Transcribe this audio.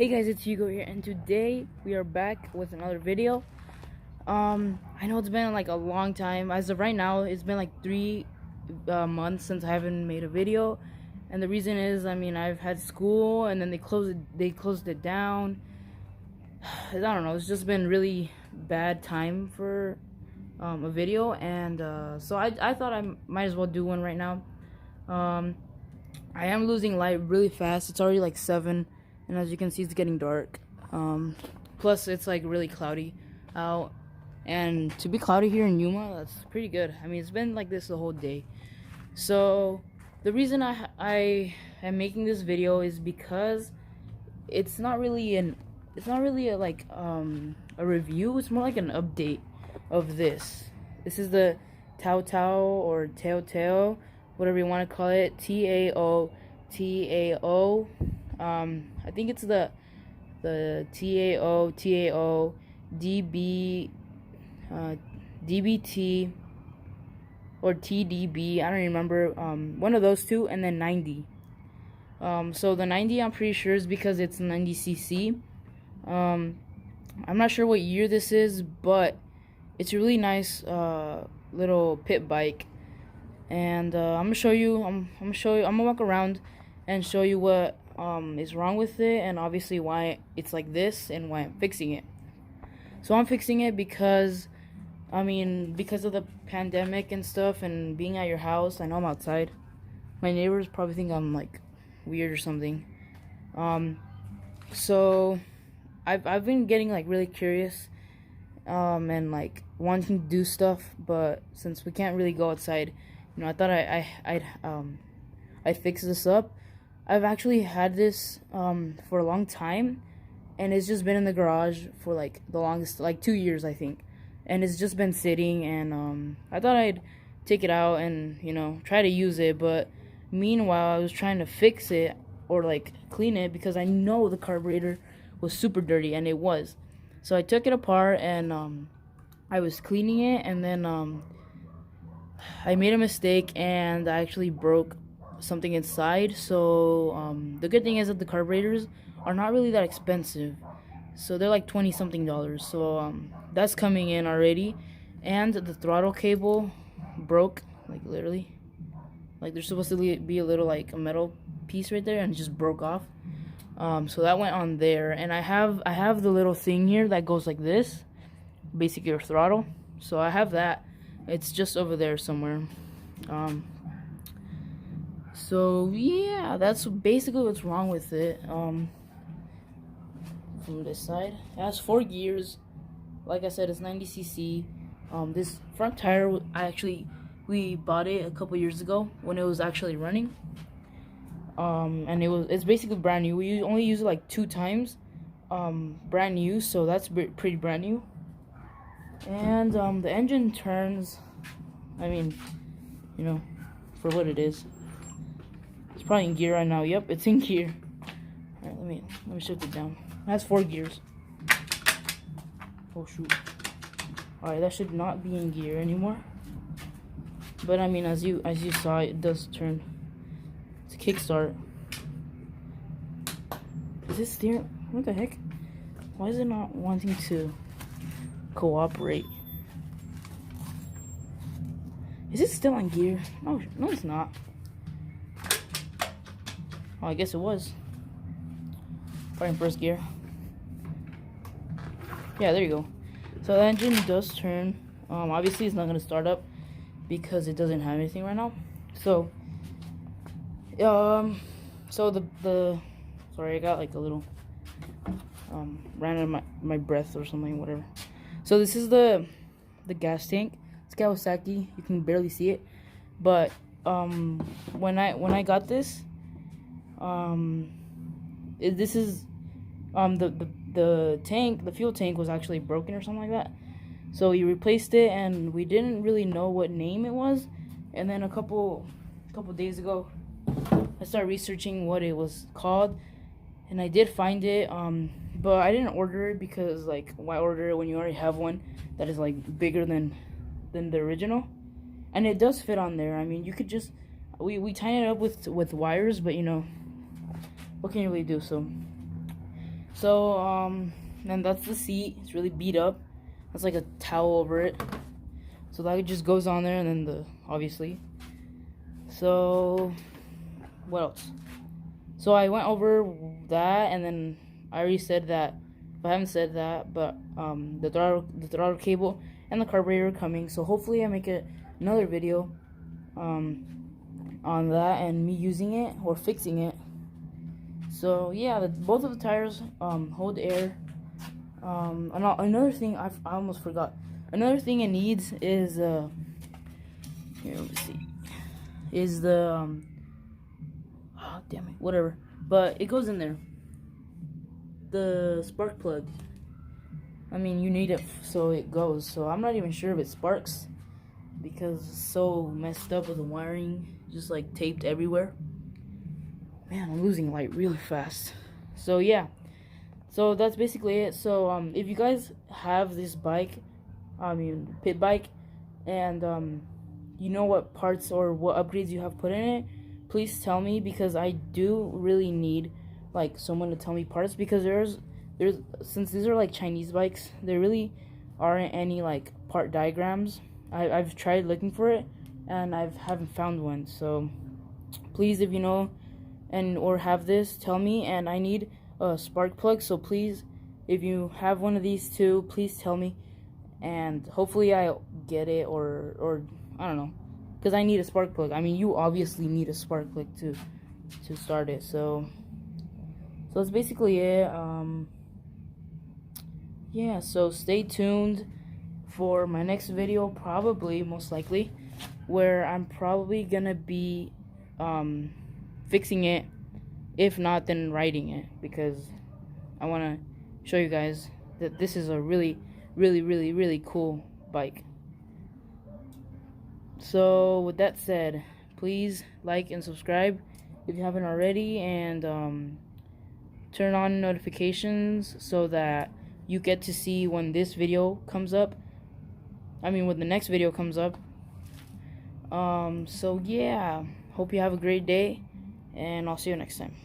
Hey guys, it's Hugo here, and today we are back with another video. I know it's been like a long time. As of right now, it's been like 3 months since I haven't made a video, and the reason is, I've had school, and then they closed it down. I don't know. It's just been really bad time for a video, and so I thought I might as well do one right now. I am losing light really fast. It's already like 7. And as you can see, it's getting dark. Plus, it's like really cloudy out. And to be cloudy here in Yuma, that's pretty good. It's been like this the whole day. So the reason I am making this video is because it's not really a review. It's more like an update of this. This is the TAOTAO or TAOTAO, whatever you want to call it. TAOTAO. I think it's the TAO DBT or TDB. I don't remember. One of those two, and then 90. So the 90, I'm pretty sure, is because it's 90cc. I'm not sure what year this is, but it's a really nice little pit bike. And I'm gonna show you. I'm gonna walk around and show you what is wrong with it, and obviously why it's like this and why I'm fixing it. So I'm fixing it because because of the pandemic and stuff and being at your house. I know I'm outside. My neighbors probably think I'm like weird or something. So I've been getting like really curious and like wanting to do stuff, but since we can't really go outside, I thought I'd fix this up. I've actually had this for a long time, and it's just been in the garage for like the longest, like 2 years, I think. And it's just been sitting, and I thought I'd take it out and try to use it. But meanwhile, I was trying to fix it or like clean it because I know the carburetor was super dirty, and it was. So I took it apart and I was cleaning it, and then I made a mistake and I actually broke something inside. So the good thing is that the carburetors are not really that expensive, so they're like $20 something. So that's coming in already. And the throttle cable broke, like literally, like there's supposed to be a little like a metal piece right there, and it just broke off. So that went on there, and I have the little thing here that goes like this, basically your throttle. So I have that. It's just over there somewhere. So yeah, that's basically what's wrong with it. From this side, it has 4 gears. Like I said, it's 90cc. This front tire, we bought it a couple years ago when it was actually running. And it's basically brand new. We only use it like 2 times, brand new. So that's pretty brand new. And the engine turns. For what it is. It's probably in gear right now. Yep, it's in gear. Alright, let me shift it down. It has 4 gears. Oh shoot. Alright, that should not be in gear anymore. But as you saw, it does turn. It's a kickstart. Is this steering? What the heck? Why is it not wanting to cooperate? Is it still in gear? No, it's not. Oh, I guess it was. Probably in first gear. Yeah, there you go. So the engine does turn. Obviously it's not gonna start up because it doesn't have anything right now. So sorry, I got like a little ran out of my breath or something, whatever. So this is the gas tank. It's Kawasaki. You can barely see it, but when I got this, this is the tank, the fuel tank was actually broken or something like that. So we replaced it, and we didn't really know what name it was. And then a couple days ago, I started researching what it was called, and I did find it. But I didn't order it because, like, why order it when you already have one that is like bigger than the original? And it does fit on there. You could just we tighten it up with wires, but what can you really do? So So and that's the seat. It's really beat up. That's like a towel over it. So that just goes on there, and then the obviously. So what else? So I went over that, and then I already said that. I haven't said that, but the throttle cable and the carburetor are coming. So hopefully I make another video on that and me using it or fixing it. So yeah, both of the tires hold air. Another thing I almost forgot. Another thing it needs is here, let me see. Is the oh damn it, whatever. But it goes in there. The spark plug. I mean, you need it so it goes. So I'm not even sure if it sparks because it's so messed up with the wiring, just like taped everywhere. Man, I'm losing light really fast. So yeah. So that's basically it. So if you guys have this bike, pit bike, and you know what parts or what upgrades you have put in it, please tell me, because I do really need like someone to tell me parts, because there's since these are like Chinese bikes, there really aren't any like part diagrams. I've tried looking for it and I haven't found one. So please, if you know and or have this, tell me. And I need a spark plug, so please, if you have one of these too, please tell me, and hopefully I get it, or I don't know, because I need a spark plug. I mean, you obviously need a spark plug to start it. So that's basically it. Yeah, so stay tuned for my next video, probably, most likely, where I'm probably gonna be fixing it. If not, then riding it, because I want to show you guys that this is a really, really, really, really cool bike. So with that said, please like and subscribe if you haven't already, and turn on notifications so that you get to see when this video comes up. I mean, when the next video comes up. So yeah, hope you have a great day, and I'll see you next time.